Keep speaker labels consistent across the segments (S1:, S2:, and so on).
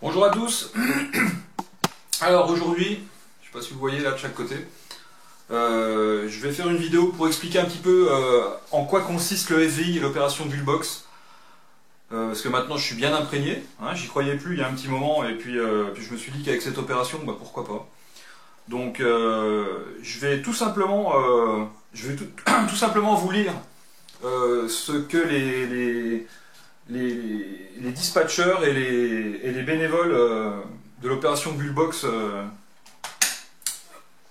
S1: Bonjour à tous. Alors aujourd'hui, je ne sais pas si vous voyez là de chaque côté, je vais faire une vidéo pour expliquer un petit peu en quoi consiste le FVI et l'opération Bullbox. Parce que maintenant je suis bien imprégné, hein, j'y croyais plus il y a un petit moment et puis je me suis dit qu'avec cette opération, bah, pourquoi pas. Donc je vais tout simplement, tout simplement vous lire ce que les dispatchers et les bénévoles de l'opération Bullbox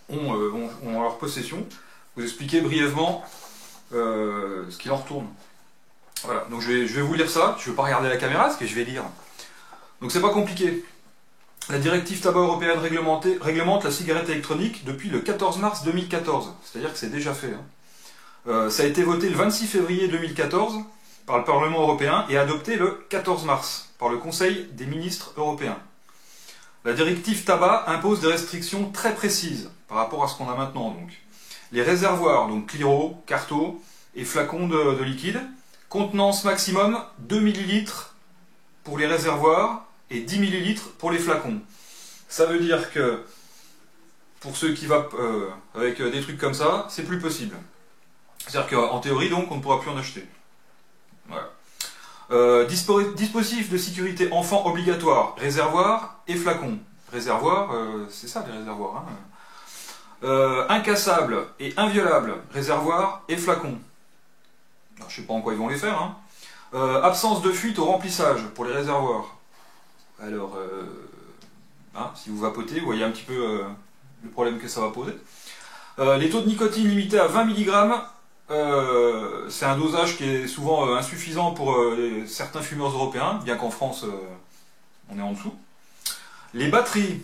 S1: ont en leur possession. Vous expliquer brièvement ce qu'il en retourne. Voilà, donc je vais vous lire ça, je ne vais pas regarder la caméra, parce que je vais lire. Donc c'est pas compliqué. La directive tabac européenne réglemente la cigarette électronique depuis le 14 mars 2014, c'est-à-dire que c'est déjà fait. Hein. Ça a été voté le 26 février 2014 par le Parlement européen et adopté le 14 mars par le Conseil des ministres européens. La directive tabac impose des restrictions très précises par rapport à ce qu'on a maintenant. Donc. Les réservoirs, donc Cliro, Carto et flacons de liquide, contenance maximum 2 ml pour les réservoirs et 10 ml pour les flacons. Ça veut dire que pour ceux qui vapent avec des trucs comme ça, c'est plus possible. C'est-à-dire qu'en théorie, donc, on ne pourra plus en acheter. Voilà. Dispositif de sécurité enfant obligatoire, réservoir et flacon. Réservoir, c'est ça les réservoirs. Hein. Incassable et inviolable, réservoir et flacon. Alors, je ne sais pas en quoi ils vont les faire. Hein. Absence de fuite au remplissage pour les réservoirs. Alors, hein, si vous vapotez, vous voyez un petit peu le problème que ça va poser. Les taux de nicotine limités à 20 mg. C'est un dosage qui est souvent insuffisant pour certains fumeurs européens, bien qu'en France, on est en dessous. Les batteries,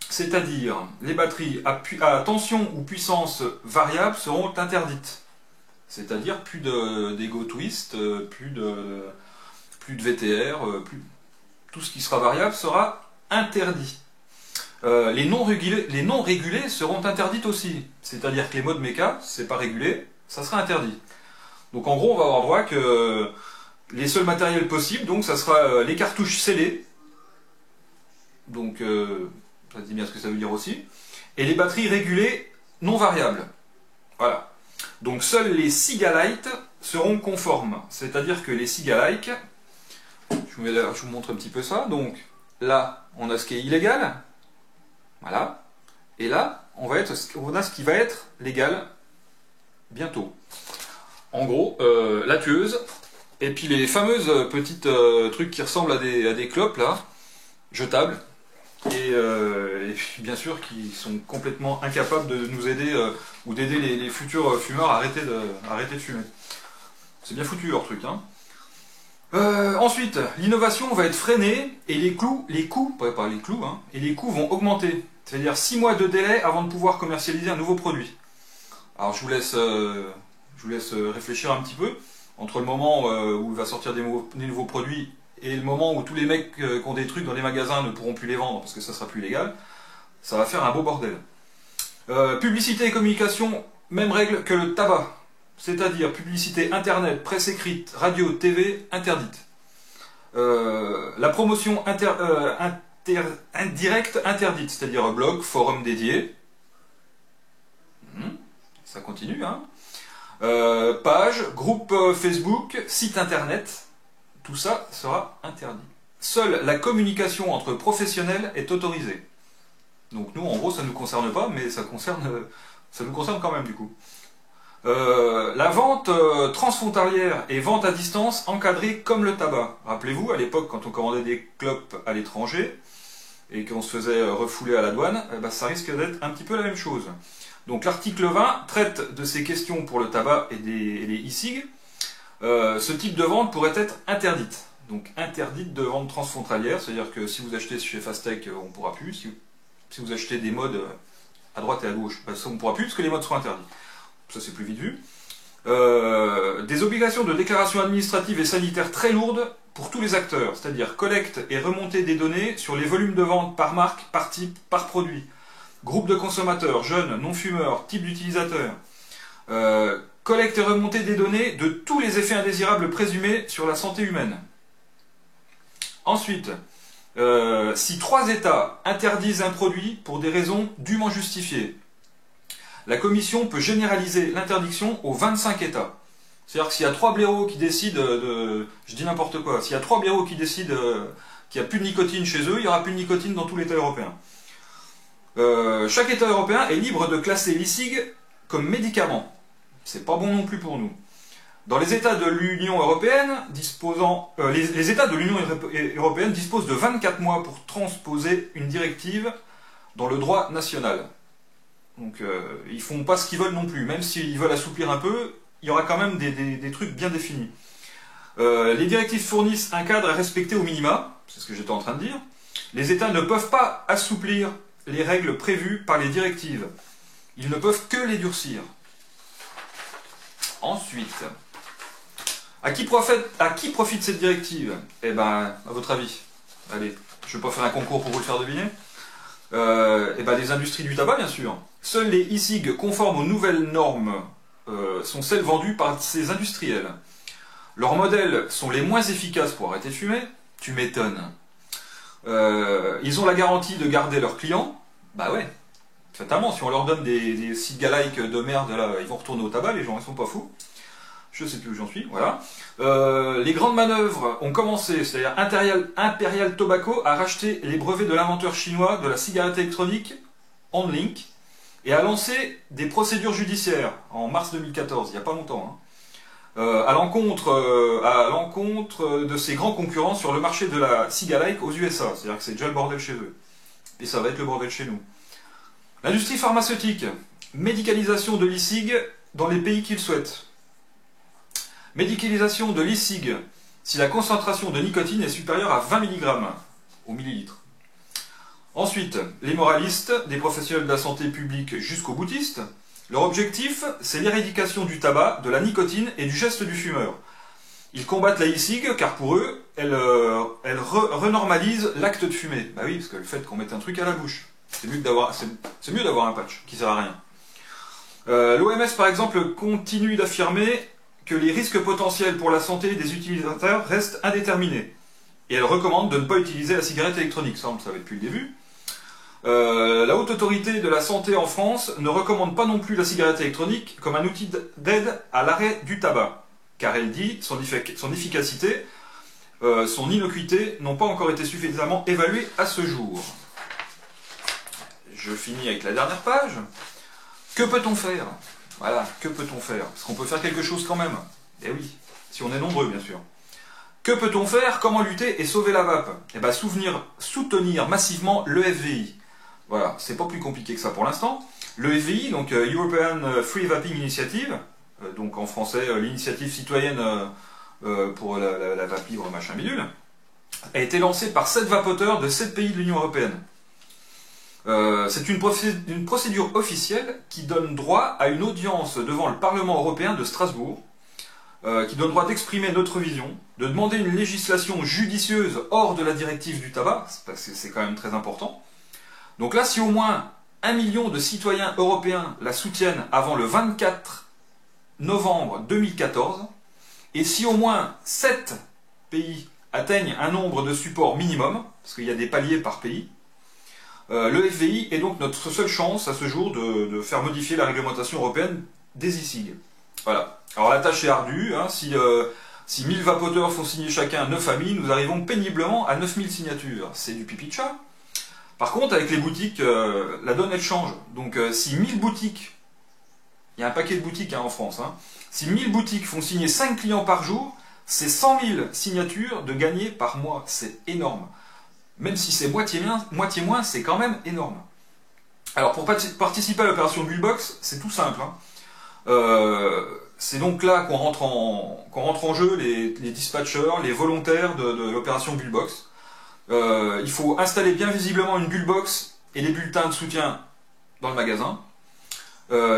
S1: c'est-à-dire les batteries à tension ou puissance variable seront interdites. C'est-à-dire plus d'Ego Twist, plus de VTR, tout ce qui sera variable sera interdit. Les non régulés seront interdites aussi. C'est-à-dire que les modes méca, c'est pas régulé, ça sera interdit. Donc en gros, on va avoir droit que les seuls matériels possibles, donc ça sera les cartouches scellées. Donc ça dit bien ce que ça veut dire aussi. Et les batteries régulées non variables. Voilà. Donc seuls les Cigalight seront conformes. C'est-à-dire que les Cigalight, je vous montre un petit peu ça. Donc là, on a ce qui est illégal. Voilà. Et là, on a ce qui va être légal bientôt. En gros, la tueuse, et puis les fameuses petites trucs qui ressemblent à des clopes là, jetables, et puis bien sûr qui sont complètement incapables de nous aider ou d'aider les futurs fumeurs à arrêter de fumer. C'est bien foutu leur truc. Hein. Ensuite, l'innovation va être freinée et les coûts vont augmenter. C'est-à-dire 6 mois de délai avant de pouvoir commercialiser un nouveau produit. Alors je vous laisse réfléchir un petit peu entre le moment où il va sortir des nouveaux produits et le moment où tous les mecs qui ont des trucs dans les magasins ne pourront plus les vendre parce que ça sera plus légal. Ça va faire un beau bordel. Publicité et communication, même règle que le tabac. C'est-à-dire publicité internet, presse écrite, radio, TV, interdite. La promotion indirecte interdite, c'est-à-dire blog, forum dédié. Ça continue, hein. Page, groupe Facebook, site internet, tout ça sera interdit. Seule la communication entre professionnels est autorisée. Donc nous, en gros, ça ne nous concerne pas, mais ça nous concerne quand même du coup. La vente transfrontalière et vente à distance encadrée comme le tabac. Rappelez-vous, à l'époque, quand on commandait des clopes à l'étranger et qu'on se faisait refouler à la douane, ça risque d'être un petit peu la même chose. Donc l'article 20 traite de ces questions pour le tabac et les e-cig. Ce type de vente pourrait être interdite. Donc interdite de vente transfrontalière, c'est-à-dire que si vous achetez chez Fastech, on ne pourra plus. Si vous achetez des modes à droite et à gauche, ça on ne pourra plus parce que les modes seront interdits. Ça c'est plus vite vu. Des obligations de déclaration administrative et sanitaire très lourdes pour tous les acteurs, c'est-à-dire collecte et remontée des données sur les volumes de vente par marque, par type, par produit. Groupe de consommateurs, jeunes, non-fumeurs, type d'utilisateurs. Collecte et remontée des données de tous les effets indésirables présumés sur la santé humaine. Ensuite, si 3 États interdisent un produit pour des raisons dûment justifiées, la Commission peut généraliser l'interdiction aux 25 États. C'est-à-dire que s'il y a 3 blaireaux qui décident je dis n'importe quoi, s'il y a 3 blaireaux qui décident qu'il n'y a plus de nicotine chez eux, il n'y aura plus de nicotine dans tout l'État européen. Chaque État européen est libre de classer l'e-cig comme médicament. C'est pas bon non plus pour nous. Dans les États de l'Union européenne, les États de l'Union européenne disposent de 24 mois pour transposer une directive dans le droit national. Donc ils font pas ce qu'ils veulent non plus. Même s'ils veulent assouplir un peu, il y aura quand même des trucs bien définis. Les directives fournissent un cadre à respecter au minima, c'est ce que j'étais en train de dire. Les États ne peuvent pas assouplir les règles prévues par les directives. Ils ne peuvent que les durcir. Ensuite, à qui profite cette directive? Eh ben, à votre avis, allez, je ne vais pas faire un concours pour vous le faire deviner. Eh ben, les industries du tabac, bien sûr. Seules les e-cig conformes aux nouvelles normes sont celles vendues par ces industriels. Leurs modèles sont les moins efficaces pour arrêter de fumer. Tu m'étonnes. Ils ont la garantie de garder leurs clients. Bah ouais. Fatalement, si on leur donne des cigalikes de merde, là, ils vont retourner au tabac, les gens ils sont pas fous. Je sais plus où j'en suis, voilà. Les grandes manœuvres ont commencé, c'est-à-dire Imperial Tobacco a racheté les brevets de l'inventeur chinois de la cigarette électronique OnLink et a lancé des procédures judiciaires en mars 2014, il n'y a pas longtemps, hein, à l'encontre de ses grands concurrents sur le marché de la cigarette aux USA, c'est-à-dire que c'est déjà le bordel chez eux. Et ça va être le bordel chez nous. L'industrie pharmaceutique, médicalisation de l'e-cig dans les pays qu'ils souhaitent. Médicalisation de l'e-cig si la concentration de nicotine est supérieure à 20 mg au millilitre. Ensuite, les moralistes, des professionnels de la santé publique jusqu'aux boutistes, leur objectif, c'est l'éradication du tabac, de la nicotine et du geste du fumeur. Ils combattent la e-cig car pour eux, elle renormalise l'acte de fumer. Bah oui, parce que le fait qu'on mette un truc à la bouche, c'est mieux d'avoir un patch qui sert à rien. L'OMS par exemple continue d'affirmer que les risques potentiels pour la santé des utilisateurs restent indéterminés. Et elle recommande de ne pas utiliser la cigarette électronique, ça on le savait depuis le début. La Haute Autorité de la Santé en France ne recommande pas non plus la cigarette électronique comme un outil d'aide à l'arrêt du tabac, car elle dit son efficacité, son innocuité n'ont pas encore été suffisamment évaluées à ce jour. Je finis avec la dernière page. Que peut-on faire? Voilà, que peut-on faire? Parce qu'on peut faire quelque chose quand même. Eh oui, si on est nombreux, bien sûr. Que peut-on faire? Comment lutter et sauver la vape? Eh bien, soutenir massivement l'EFVI. Voilà, c'est pas plus compliqué que ça pour l'instant. L'EFVI, donc European Free Vaping Initiative, donc en français, l'initiative citoyenne pour la vape libre, machin bidule, a été lancée par 7 vapoteurs de 7 pays de l'Union Européenne. C'est une procédure officielle qui donne droit à une audience devant le Parlement européen de Strasbourg, qui donne droit d'exprimer notre vision, de demander une législation judicieuse hors de la directive du tabac, parce que c'est quand même très important. Donc là, si au moins 1 million de citoyens européens la soutiennent avant le 24 novembre 2014, et si au moins 7 pays atteignent un nombre de supports minimum, parce qu'il y a des paliers par pays, le FVI est donc notre seule chance à ce jour de faire modifier la réglementation européenne des e-cig. Voilà. Alors la tâche est ardue, hein. Si 1000 vapoteurs font signer chacun 9 amis, nous arrivons péniblement à 9000 signatures. C'est du pipi de chat. Par contre, avec les boutiques, la donne elle change. Donc si 1000 boutiques, il y a un paquet de boutiques hein, en France, hein. Si 1000 boutiques font signer 5 clients par jour, c'est 100 000 signatures de gagner par mois. C'est énorme. Même si c'est moitié moins, c'est quand même énorme. Alors pour participer à l'opération Bullbox, c'est tout simple. Hein. C'est donc là qu'on rentre en jeu les dispatchers, les volontaires de l'opération Bullbox. Il faut installer bien visiblement une Bullbox et les bulletins de soutien dans le magasin.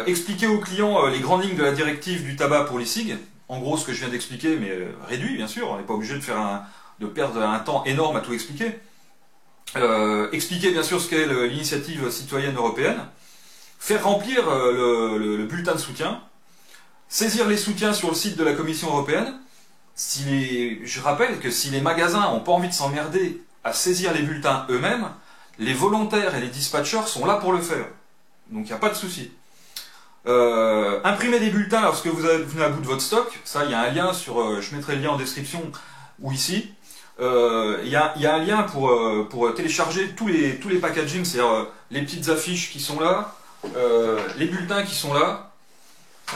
S1: Expliquer aux clients les grandes lignes de la directive du tabac pour l'e-cig. En gros ce que je viens d'expliquer, mais réduit bien sûr, on n'est pas obligé de perdre un temps énorme à tout expliquer. Expliquer bien sûr ce qu'est l'initiative citoyenne européenne, faire remplir le bulletin de soutien, saisir les soutiens sur le site de la Commission européenne. Je rappelle que si les magasins n'ont pas envie de s'emmerder à saisir les bulletins eux-mêmes, les volontaires et les dispatchers sont là pour le faire. Donc il n'y a pas de souci. Imprimer des bulletins lorsque vous venez à bout de votre stock, ça il y a un lien sur, je mettrai le lien en description ou ici. Il y a un lien pour télécharger tous les packagings, c'est-à-dire les petites affiches qui sont là, les bulletins qui sont là.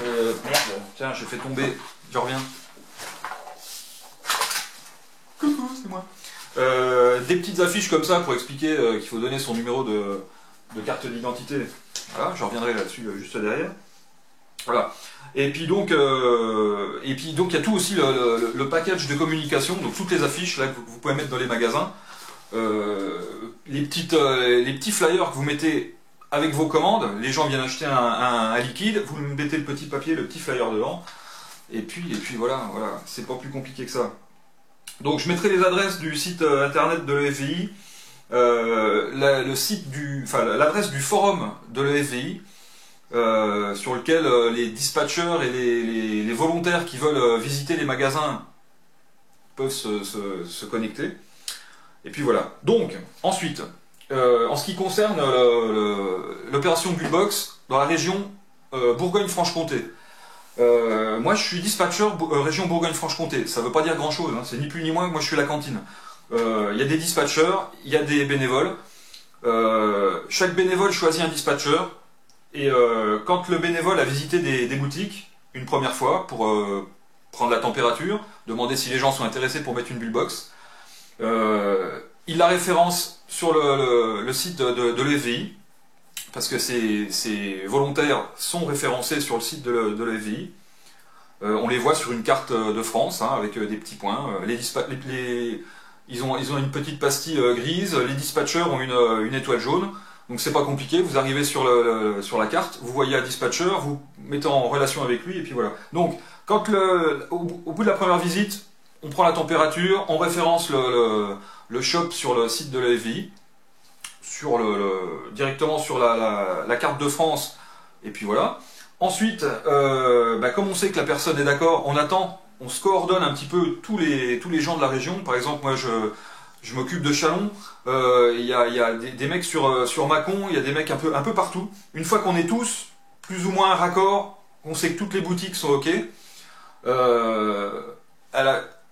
S1: Merde, tiens, j'ai fait tomber, je reviens. Coucou, c'est moi. Des petites affiches comme ça pour expliquer qu'il faut donner son numéro de carte d'identité. Voilà, je reviendrai là-dessus juste derrière. Voilà. Et puis donc il y a tout aussi le package de communication, donc toutes les affiches là que vous pouvez mettre dans les magasins, les petits flyers que vous mettez avec vos commandes. Les gens viennent acheter un liquide, vous mettez le petit papier, le petit flyer dedans, et puis voilà, c'est pas plus compliqué que ça. Donc je mettrai les adresses du site internet de l'EFVI, l'adresse du forum de l'EFVI, sur lequel les dispatchers et les volontaires qui veulent visiter les magasins peuvent se connecter. Et puis voilà. Donc, ensuite, en ce qui concerne l'opération Bullbox dans la région Bourgogne-Franche-Comté, moi je suis dispatcher région Bourgogne-Franche-Comté. Ça ne veut pas dire grand chose, hein. C'est ni plus ni moins que moi je suis la cantine. Il y a des dispatchers, il y a des bénévoles. Chaque bénévole choisit un dispatcher. Et quand le bénévole a visité des boutiques une première fois pour prendre la température, demander si les gens sont intéressés pour mettre une Bullbox, il la référence sur le site de l'EFVI, parce que ces volontaires sont référencés sur le site de l'EFVI. On les voit sur une carte de France, hein, avec des petits points. Ils ont une petite pastille grise, les dispatchers ont une étoile jaune. Donc c'est pas compliqué, vous arrivez sur la carte, vous voyez un dispatcher, vous mettez en relation avec lui, et puis voilà. Donc, quand au bout de la première visite, on prend la température, on référence le shop sur le site de l'EFVI, directement sur la carte de France, et puis voilà. Ensuite, comme on sait que la personne est d'accord, on attend, on se coordonne un petit peu tous les gens de la région. Par exemple, moi je m'occupe de Chalon, il y a des mecs sur Mâcon, il y a des mecs un peu partout. Une fois qu'on est tous plus ou moins raccord, on sait que toutes les boutiques sont OK,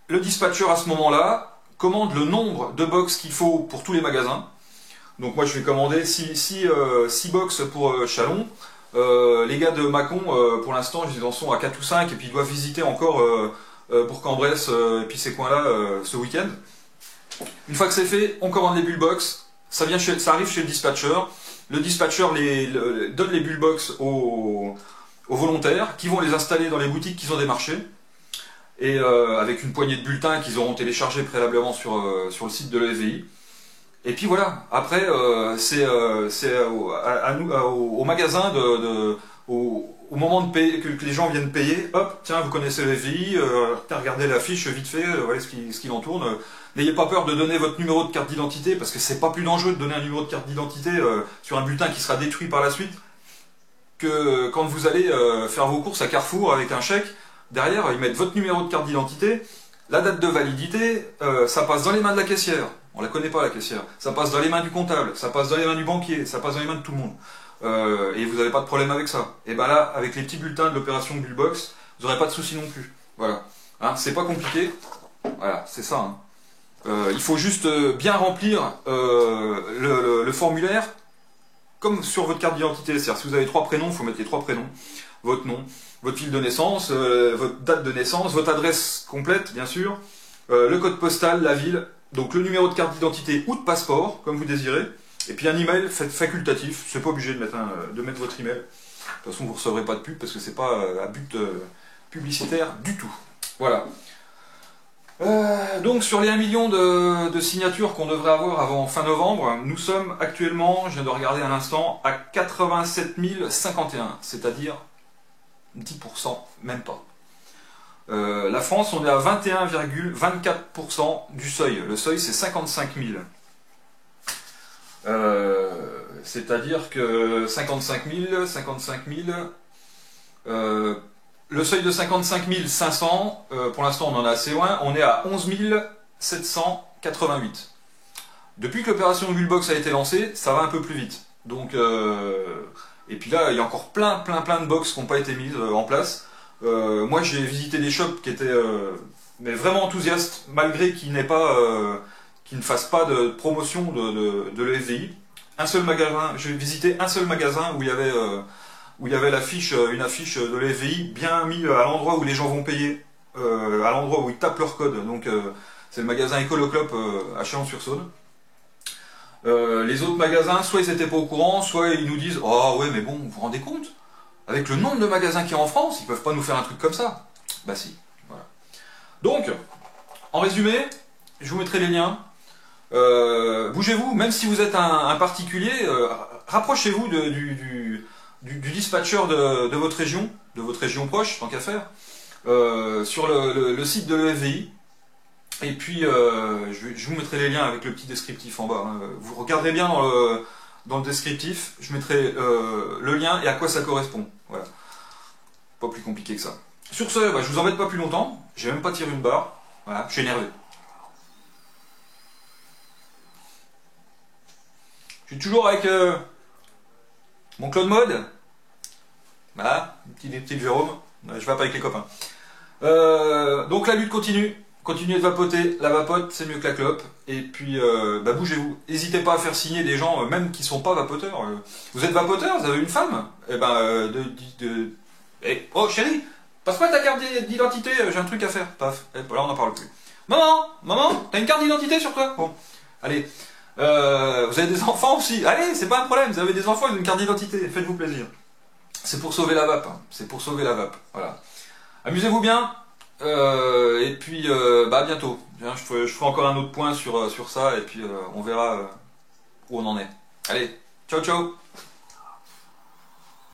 S1: le dispatcher à ce moment-là commande le nombre de box qu'il faut pour tous les magasins. Donc moi je vais commander 6 box pour Chalon. Les gars de Mâcon, pour l'instant, ils en sont à 4 ou 5, et puis ils doivent visiter encore Bourg-en-Bresse et puis ces coins-là ce week-end. Une fois que c'est fait, on commande les Bullbox, ça arrive chez le dispatcher. Le dispatcher donne les Bullbox aux volontaires qui vont les installer dans les boutiques qu'ils ont démarchées, et avec une poignée de bulletins qu'ils auront téléchargés préalablement sur le site de l'EFVI. Et puis voilà, après c'est au magasin au moment de payer, que les gens viennent payer, hop, tiens, vous connaissez l'EFVI, regardez l'affiche vite fait, voilà ce qu'il en tourne. N'ayez pas peur de donner votre numéro de carte d'identité, parce que c'est pas plus dangereux de donner un numéro de carte d'identité sur un bulletin qui sera détruit par la suite, que quand vous allez faire vos courses à Carrefour avec un chèque. Derrière, ils mettent votre numéro de carte d'identité, la date de validité, ça passe dans les mains de la caissière. On la connaît pas, la caissière. Ça passe dans les mains du comptable, ça passe dans les mains du banquier, ça passe dans les mains de tout le monde. Et vous n'avez pas de problème avec ça. Et ben là, avec les petits bulletins de l'opération Bullbox, vous n'aurez pas de soucis non plus. Voilà. Hein, c'est pas compliqué. Voilà, c'est ça. Hein. Il faut juste bien remplir le formulaire comme sur votre carte d'identité. C'est-à-dire, si vous avez 3 prénoms, il faut mettre les 3 prénoms. Votre nom, votre fil de naissance, votre date de naissance, votre adresse complète, bien sûr, le code postal, la ville, donc le numéro de carte d'identité ou de passeport, comme vous désirez, et puis un email facultatif. C'est pas obligé de mettre votre email. De toute façon, vous ne recevrez pas de pub parce que c'est pas à but publicitaire du tout. Voilà. Donc sur les 1 million de signatures qu'on devrait avoir avant fin novembre, nous sommes actuellement, je viens de regarder à l'instant, à 87 051, c'est-à-dire 10%, même pas. La France, on est à 21,24% du seuil. Le seuil, c'est 55 000. C'est-à-dire que 55 000, le seuil de 55 500, pour l'instant on en est assez loin, on est à 11 788. Depuis que l'opération Bullbox a été lancée, ça va un peu plus vite. Donc, et puis là, il y a encore plein de box qui n'ont pas été mises en place. Moi, j'ai visité des shops qui étaient mais vraiment enthousiastes, malgré qu'ils qu'ils ne fassent pas de promotion de l'EFDI. Un seul magasin, j'ai visité un seul magasin où il y avait une affiche de l'EFDI bien mis à l'endroit où les gens vont payer, à l'endroit où ils tapent leur code. Donc, c'est le magasin Ecoloclop à Chalon-sur-Saône. Les autres magasins, soit ils n'étaient pas au courant, soit ils nous disent «Oh ouais, mais bon, vous vous rendez compte? Avec le nombre de magasins qu'il y a en France, ils peuvent pas nous faire un truc comme ça.» Bah si, voilà. Donc, en résumé, je vous mettrai les liens. Bougez-vous, même si vous êtes un particulier, rapprochez-vous du dispatcher de votre région proche, tant qu'à faire, sur le site de l'EFVI. Et puis, je vous mettrai les liens avec le petit descriptif en bas. Hein. Vous regarderez bien dans le descriptif, je mettrai le lien et à quoi ça correspond. Voilà. Pas plus compliqué que ça. Sur ce, bah, je vous embête pas plus longtemps. J'ai même pas tiré une barre. Voilà, je suis énervé. Je suis toujours avec mon Claude Mode. Voilà, petit Jérôme. Je vape avec les copains. Donc la lutte continue. Continuez de vapoter, la vapote c'est mieux que la clope, et puis bah, bougez-vous. N'hésitez pas à faire signer des gens, même qui sont pas vapoteurs. Vous êtes vapoteur, vous avez une femme? Eh ben, oh chérie, passe-moi ta carte d'identité, j'ai un truc à faire. Paf, et là on n'en parle plus. Maman, t'as une carte d'identité sur toi? Bon, allez. Vous avez des enfants aussi? Allez, c'est pas un problème, vous avez des enfants et une carte d'identité, faites-vous plaisir. C'est pour sauver la vape, hein. C'est pour sauver la vape, voilà. Amusez-vous bien. Et puis bah à bientôt. Je ferai encore un autre point sur ça et puis on verra où on en est. Allez, ciao ciao.